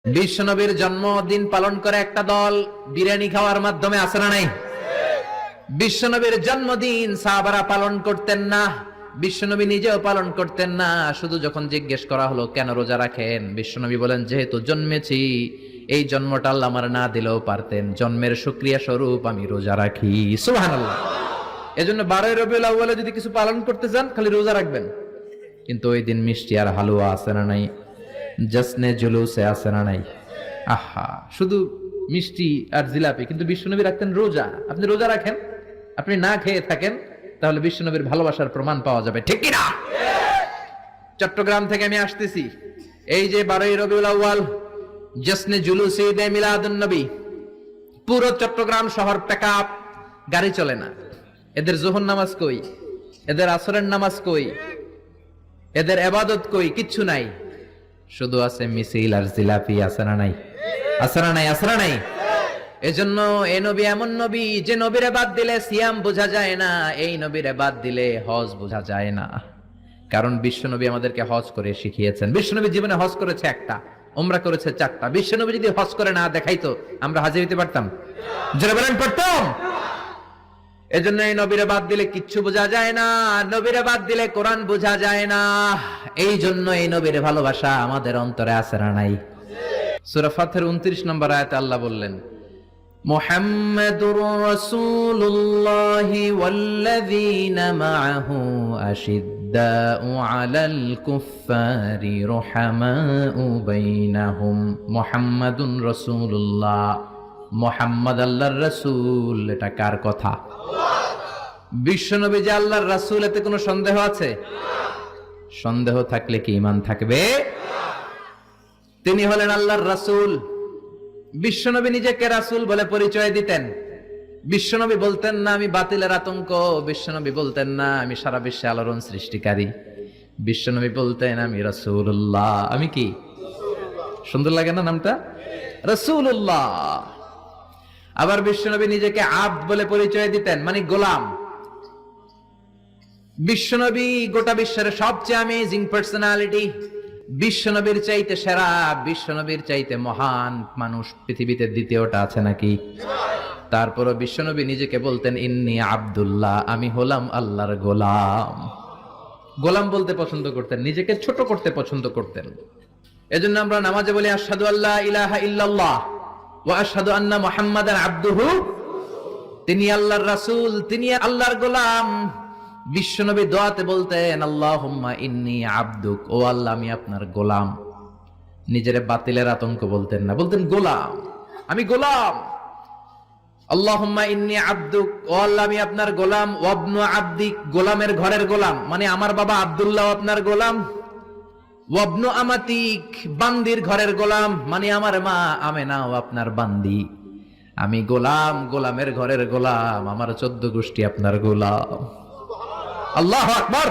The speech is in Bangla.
বিশ্বনবীর জন্মদিন পালন করে একটা দল বিরিয়ানি খাওয়ার মাধ্যমে আছে না নাই? বিশ্বনবীর জন্মদিন সাহাবারা পালন করতেন না, বিশ্বনবী নিজেও পালন করতেন না। শুধু যখন জিজ্ঞেস করা হলো কেন রোজা রাখেন, বিশ্বনবী বলেন যেহেতু জন্মেছি, এই জন্মটা আল্লাহ আমার না দিলেও পারতেন, জন্মের শুকরিয়া স্বরূপ আমি রোজা রাখি। সুবহানাল্লাহ। এজন্য 12 রবিউল আউয়ালে যদি কিছু পালন করতে চান খালি রোজা রাখবেন, কিন্তু ওই দিন মিষ্টি আর হালুয়া আছে না নাই? জশ্নে জুলুসে আছে না নাই? আহা, শুধু মিষ্টি আর জিলাপি, কিন্তু বিশ্বনবী রাখতেন রোজা। আপনি রোজা রাখেন, আপনি না খেয়ে থাকেন, তাহলে বিশ্বনবীর ভালোবাসার প্রমাণ পাওয়া যাবে, ঠিক কিনা? চট্টগ্রাম থেকে আমি আসতেছি, এই যে 12 রবিউল আউয়াল জশ্নে জুলুসে ঈদে মিলাদুন নবী, পুরো চট্টগ্রাম শহর প্যাকআপ, গাড়ি চলে না। এদের যোহর নামাজ কই, এদের আসরের নামাজ কই, এদের ইবাদত কই? কিচ্ছু নাই, শুধু আছে মিছিল আর জিলাপি। আছে না নাই? আছে না নাই? আছে না নাই? এজন্য এই নবী এমন নবী যে নবীরে বাদ দিলে সিয়াম বোঝা যায় না, এই নবীরে বাদ দিলে হজ বোঝা যায় না। কারণ বিশ্বনবী আমাদেরকে হজ করে শিখিয়েছেন। বিশ্বনবী জীবনে হজ করেছে একটা, উমরা করেছে 4টা। বিশ্বনবী যদি হজ করে না দেখাইতো, আমরা হাজী হইতে পারতাম? যারা বলেন পারতাম? এজন্য এই নবীরে বাদ দিলে কিচ্ছু বোঝা যায় না, নবীরে বাদ দিলে কোরআন বোঝা যায় না। এই জন্য এই নবীর ভালোবাসা আমাদের অন্তরে আছে না নাই? সূরা ফাতিহার 29 নম্বর আয়াতে আল্লাহ বললেন, মুহাম্মাদুর রাসূলুল্লাহি ওয়াল্লাযীনা মাআহু আশিদ্দাউ আলাল কুফফারি রুহামাউ বাইনাহুম। মুহাম্মাদুর রাসূলুল্লাহ, মুহাম্মদ আল্লাহর রাসূল। এটা কার কথা? বিশ্বনবী যে আল্লাহর রাসূল, এতে কোনো সন্দেহ আছে? সন্দেহ থাকলে কি ঈমান থাকবে? তিনি হলেন আল্লাহর রাসূল। বিশ্বনবী নিজেকে রাসূল বলে পরিচয় দিতেন। বিশ্বনবী বলতেন না আমি বাতিলের আতঙ্ক, বিশ্বনবী বলতেন না আমি সারা বিশ্বে আলোড়ন সৃষ্টিকারী, বিশ্বনবী বলতেন আমি রাসূলুল্লাহ। আমি কি? সুন্দর লাগে না নামটা? রাসূলুল্লাহ। আবার বিশ্বনবী নিজেকে আব্দ বলে পরিচয় দিতেন, মানে গোলাম। বিশ্বনবী গোটা বিশ্বের সবচেয়ে অ্যামেজিং পার্সোনালিটি, বিশ্বনবীর চাইতে সেরা, বিশ্বনবীর চাইতে মহান মানুষ পৃথিবীতে দ্বিতীয়টা আছে নাকি? তারপরও বিশ্বনবী নিজেকে বলতেন ইন্নী আব্দুল্লাহ, আমি হলাম আল্লাহর গোলাম। গোলাম বলতে পছন্দ করতেন, নিজেকে ছোট করতে পছন্দ করতেন। এজন্য আমরা নামাজে বলি আশহাদু আল্লা ইলাহা ইল্লাল্লাহ ওয়া আশহাদু আন্না মুহাম্মাদান আবদুহু। তিনি আল্লাহর রাসূল, তিনি আল্লাহর গোলাম। বিশ্বনবী দোয়াতে বলতেন আল্লাহুম্মা ইন্নী আবদুক, ও আল্লাহ আমি আপনার গোলাম। নিজের বাতিলের আতঙ্ক বলতেন না, বলতেন গোলাম, আমি গোলাম। আল্লাহুম্মা ইন্নী আবদুক, ও আল্লাহ আমি আপনার গোলাম। ওয়াবনু আবদিক, গোলামের ঘরের গোলাম, মানে আমার বাবা আব্দুল্লাহ আপনার গোলাম। ওয়াবনু আমাতিক, বান্দির ঘরের গোলাম, মানে আমার মা আমেনাও আপনার বান্দি। আমি গোলাম, গোলামের ঘরের গোলাম, আমার 14 গোষ্ঠী আপনার গোলাম। আল্লাহু আকবার।